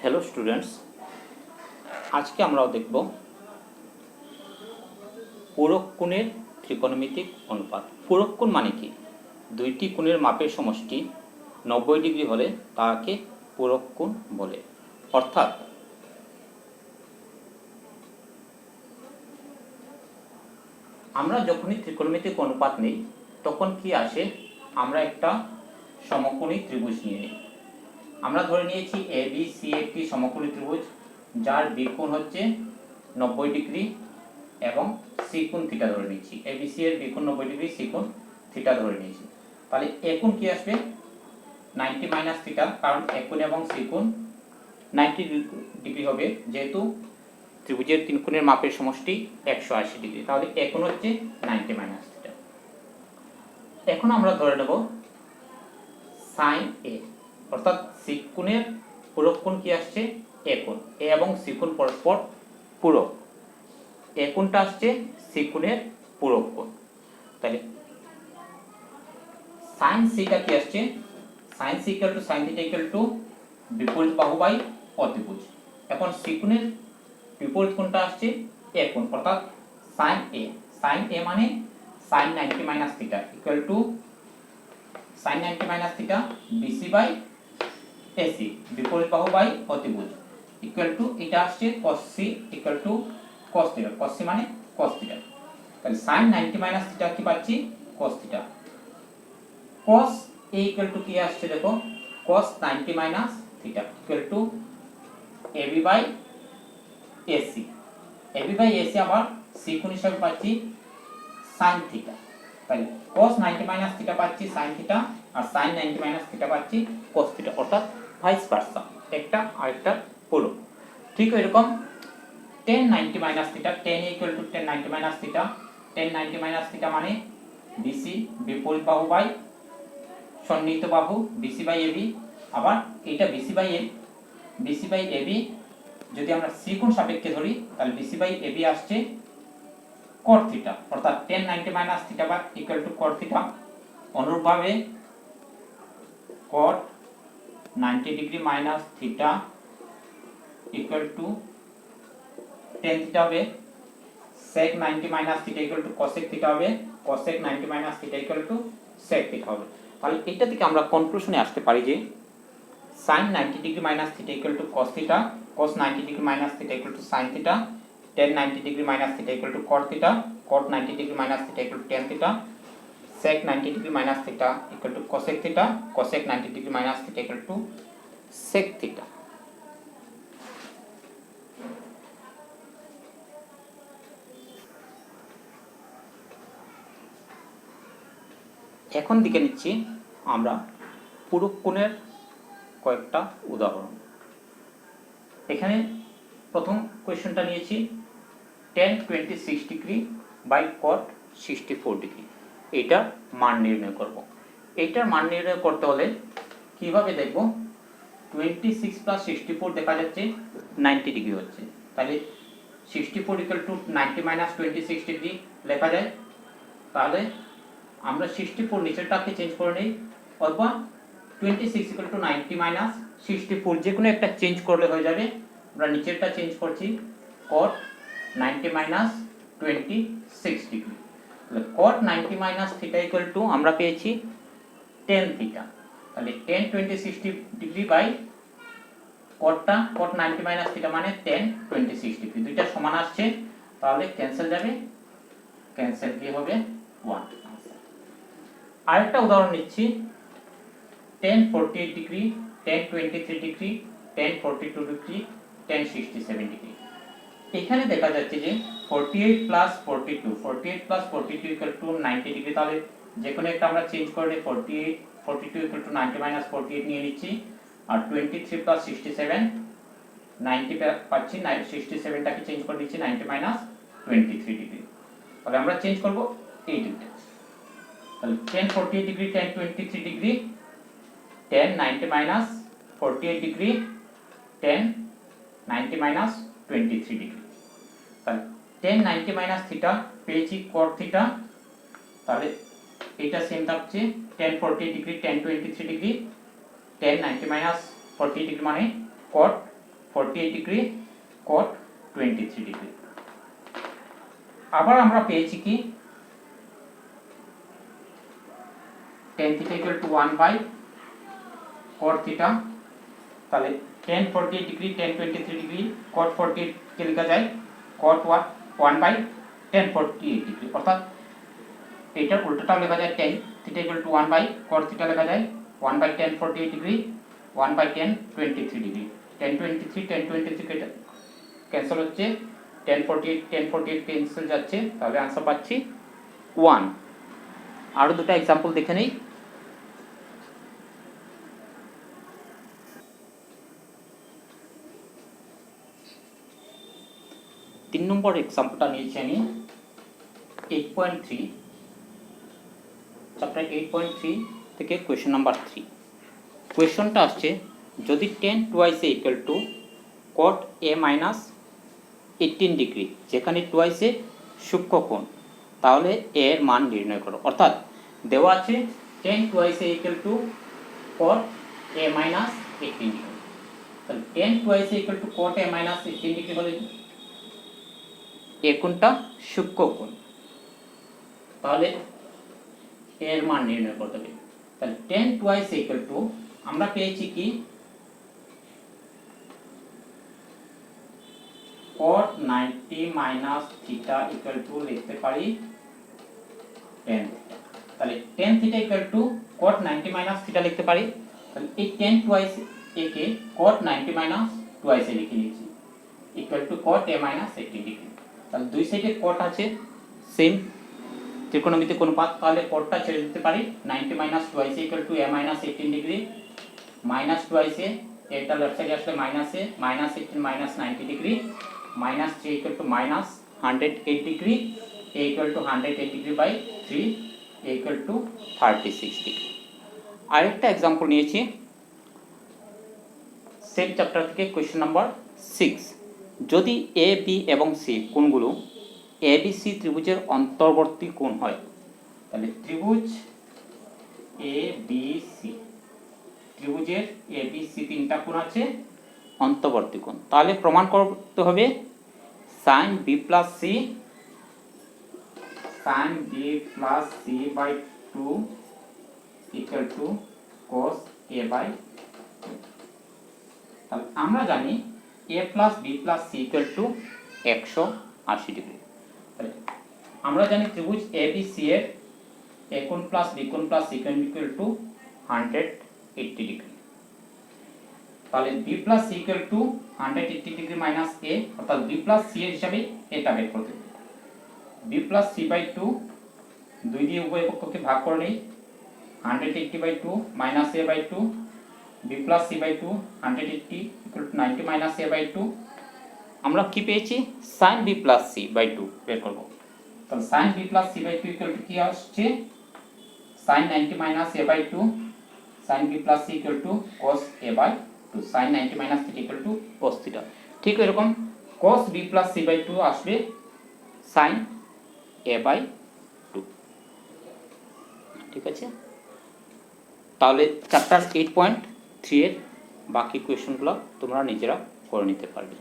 Hello students, আজকে আমরাও দেখব পূরক কোণের ত্রিকোণমিতিক অনুপাত। পূরক কোণ মানে কি? দুইটি কোণের মাপের সমষ্টি 90 ডিগ্রি হলে তাকে পূরক কোণ বলে। অর্থাৎ আমরা যখনই ত্রিকোণমিতিক অনুপাত নেই তখন কি আসে? আমরা একটা সমকোণী ত্রিভুজ নিয়ে নিই। আমরা ধরে নিয়েছি ABC একটি সমকোণী ত্রিভুজ যার বিকোণ হচ্ছে 90 ডিগ্রি এবং সি কোণ থিটা ধরে নিচ্ছি। ABC এর বিকোণ 90 ডিগ্রি, সি কোণ থিটা ধরে নিয়েছি। তাহলে এ কোণ কি আসবে? 90 মাইনাস থিটা, কারণ এ কোণ এবং সি কোণ 90 ডিগ্রি হবে, যেহেতু ত্রিভুজের তিন কোণের মাপের সমষ্টি 180 ডিগ্রি। তাহলে এ কোণ হচ্ছে 90 মাইনাস থিটা। এখন আমরা ধরে নেব সাইন এ, অর্থাৎ সি কোণের পূরক কোণ কি আসছে? এ কোণ। এ এবং সি কোণ পরস্পর পূরক। এ কোণটা আসছে সি কোণের পূরক কোণ। তাহলে সাইন সিটা কি আসছে? Sine C equal to sine theta equal to বিপরীত বাহু বাই অতিভুজ। এখন সি কোণের বিপরীত কোণটা আসছে এ কোণ, অর্থাৎ সাইন এ। সাইন এ মানে sine 90 minus theta equal to sine 90 minus theta BC by AC, বিপরীত বাহু বাই অতিভুজ, ইকুয়াল টু এটা আসছে cos C equal to cos theta. cos C মানে cos থিটা। তাহলে sin 90 মাইনাস থিটা কি পাচ্ছি? cos theta. cos a equal to কি আসছে দেখো, cos 90 minus theta equal to ab by ac। ab by ac আবার c কোণ হিসাবে পাচ্ছি sin থিটা। তাহলে cos 90 মাইনাস থিটা পাচ্ছি sin থিটা, আর sin 90 মাইনাস থিটা পাচ্ছি cos থিটা, অর্থাৎ ভাইস ভার্সা, একটা আরেকটা পূরক। ঠিক এরকম tan 90 minus theta, tan equal to tan 90 minus theta. tan 90 minus theta মানে BC, বিপরীত বাহু বাই সন্নিহিত বাহু BC বাই AB। আবার এটা BC বাই AB যদি আমরা সি কোণ সাপেক্ষে ধরি তাহলে BC বাই AB আসছে cot থিটা, অর্থাৎ tan 90 মাইনাস থিটা বা ইকুয়াল টু cot থিটা। অনুরূপভাবে cot 90 degree minus theta equal two tan theta হবে sec 90 minus theta equal two cosec theta হবে, cosec 90 minus theta equal two sec theta হবে। তাহলে এটা থেকে আমরা কনক্লুশনে আসতে পারি যে sin 90 degree minus theta equal to cos theta, cos 90 degree minus theta equal two sin theta, tan 90 degree minus theta equal two cot theta, cot 90 degree minus theta equal two tan theta, sec 90 degree minus theta equal two cosec theta, cosec 90 degree minus theta equal two sec theta. এখন দিকে নিচ্ছি আমরা পূরক কোণের কয়েকটা উদাহরণ। এখানে প্রথম কোয়েশ্চনটা নিয়েছি tan 26 degree by cot 64 degree. এইটার মান নির্ণয় করব। এইটার মান নির্ণয় করতে হলে কিভাবে দেখব? 26 প্লাস 64 দেখা যাচ্ছে 90 ডিগ্রি হচ্ছে, তাহলে 64 ইকুয়াল টু 90 মাইনাস 26 ডিগ্রি লেখা যায়। তাহলে আমরা 64 নিচেরটাকে চেঞ্জ করে নেই, অথবা 26 ইকুয়াল টু 90 মাইনাস 64 যে কোনো একটা চেঞ্জ করলে হয়ে যাবে। আমরা নিচেরটা চেঞ্জ করছি cot 90 মাইনাস 26 ডিগ্রি। তাহলে cot 90 minus theta equal to আমরা পেয়েছি tan থিটা। তাহলে tan 26 ডিগ্রি বাই cotটা cot 90 মাইনাস থিটা মানে tan 26 ডিগ্রি, দুইটা সমান আসছে, তাহলে ক্যান্সেল যাবে, ক্যান্সেল কি হবে 1। আরেকটা উদাহরণ নিচ্ছি tan 48 degree, tan 23 degree, tan 42 degree, tan 67 degree. এখানে দেখা যাচ্ছে যে 48 plus 42, 48 plus 42 equal to 90 degree. তাহলে যে কোনো একটা আমরা চেঞ্জ করে 48 42 ইকুয়াল টু 90 মাইনাস 48 নিয়ে নিচ্ছি, আর 23 প্লাস 67 90 পাচ্ছি, 67টাকে চেঞ্জ করে দিচ্ছি 90 মাইনাস 23 ডিগ্রি। তাহলে আমরা চেঞ্জ করব এই দুটো। তাহলে tan 48 degree, tan 23 degree, tan 90 minus 48 degree, tan 90 minus 23 degree. তাহলে tan 90 মাইনাস থিটা পেয়েছি cot থিটা, তাহলে এটা সেম থাকছে tan 48 degree, tan 23 degree, tan 90 minus 48 degree মানে cot 48 ডিগ্রি cot 23 ডিগ্রি। আবার আমরা পেয়েছি কি tan θ = 1 বাই cot θ, তাহলে tan 48 degree tan 23 degree cot 48 কে লেখা যায় cot 1 বাই tan 48 ডিগ্রি, অর্থাৎ এটার উল্টোটাও লেখা যায় tan θ = 1 বাই cot θ লেখা যায় 1 by tan 48 degree 1 by tan 23 degree. tan 23 কেটে ক্যান্সেল হচ্ছে, tan 48 ক্যান্সেল যাচ্ছে, তাহলে आंसर পাচ্ছি 1। আরো দুটো एग्जांपल দেখে নেই। তিন নম্বর एग्जांपलটা নিয়েছি আমি 8.3 চ্যাপ্টার 8.3 থেকে কোশ্চেন নাম্বার 3। কোশ্চেনটা আসছে যদি tan twice a equal to cot a minus 18 degree, যেখানে twice a সূক্ষ্ম কোণ, তাহলে a এর মান নির্ণয় করো। অর্থাৎ দেওয়া আছে tan twice a equal to cot a minus 18 degree, তাহলে tan twice a equal to cot a minus 18 degree হলে এই কোণটা সূক্ষ্ম কোণ, তাহলে এর মান নির্ণয় করতে হবে। তাহলে tan twice a equal to আমরা পেয়েছি কি cot 90 minus theta equal to লিখতে পারি tan theta, তাহলে tan theta equal to cot 90 minus theta লিখতে পারি। তাহলে এই tan twice a K cot 90 minus twice a লিখে নিয়েছি equal to cot a minus 18 degree. তাহলে দুই সাইডে cot আছে, সেম ত্রিকোণমিতিক অনুপাত, তাহলে cotটা ছেড়ে দিতে পারি। 90 minus twice a equal to a minus 18 degree minus twice a, এটা লেফট সাইডে আসলে minus a minus 18 minus 90 degree minus 3 equal to minus 108 degree a equal to 108 degree by 3 a equal to 36 degree. আরেকটা example নিয়েছি same chapter থেকে question number 6। যদি a b এবং c কোণগুলো abc ত্রিভুজের অন্তর্বর্তী কোণ হয়, তাহলে ত্রিভুজ abc, ত্রিভুজের abc তিনটা কোণ আছে অন্তর্বর্তী কোণ, তাহলে প্রমাণ করতে হবে sin b plus c by 2 equal to cos a by 2। তাহলে আমরা জানি a plus b plus c equal to 180 degree. তাহলে আমরা জানি ত্রিভুজ abc এর a কোণ plus b কোণ plus c কোণ equal to 180 ডিগ্রি। তাহলে b plus c equal to 180 degree minus a, অর্থাৎ b plus c এর হিসাবে এটা বের করতে হবে। b plus c by 2 দুই দিয়ে উভয় পক্ষকে ভাগ করে নেই, 180 by 2 minus a by 2, b plus c by 2 180 equal to 90 minus a by 2। আমরা কি পেয়েছি sin b plus c by 2 বের করব। তাহলে sin b plus c by 2 equal to কি আসছে sin 90 minus a by 2, sin b plus c equal to cos a by 2, sin 90 minus theta equal to cos theta। ঠিক এরকম cos b plus c by 2 আসবে sin a by 2। ঠিক আছে, তাহলে chapter 8.3 এর বাকি কোয়েশ্চনগুলো তোমরা নিজেরা করে নিতে পারবে।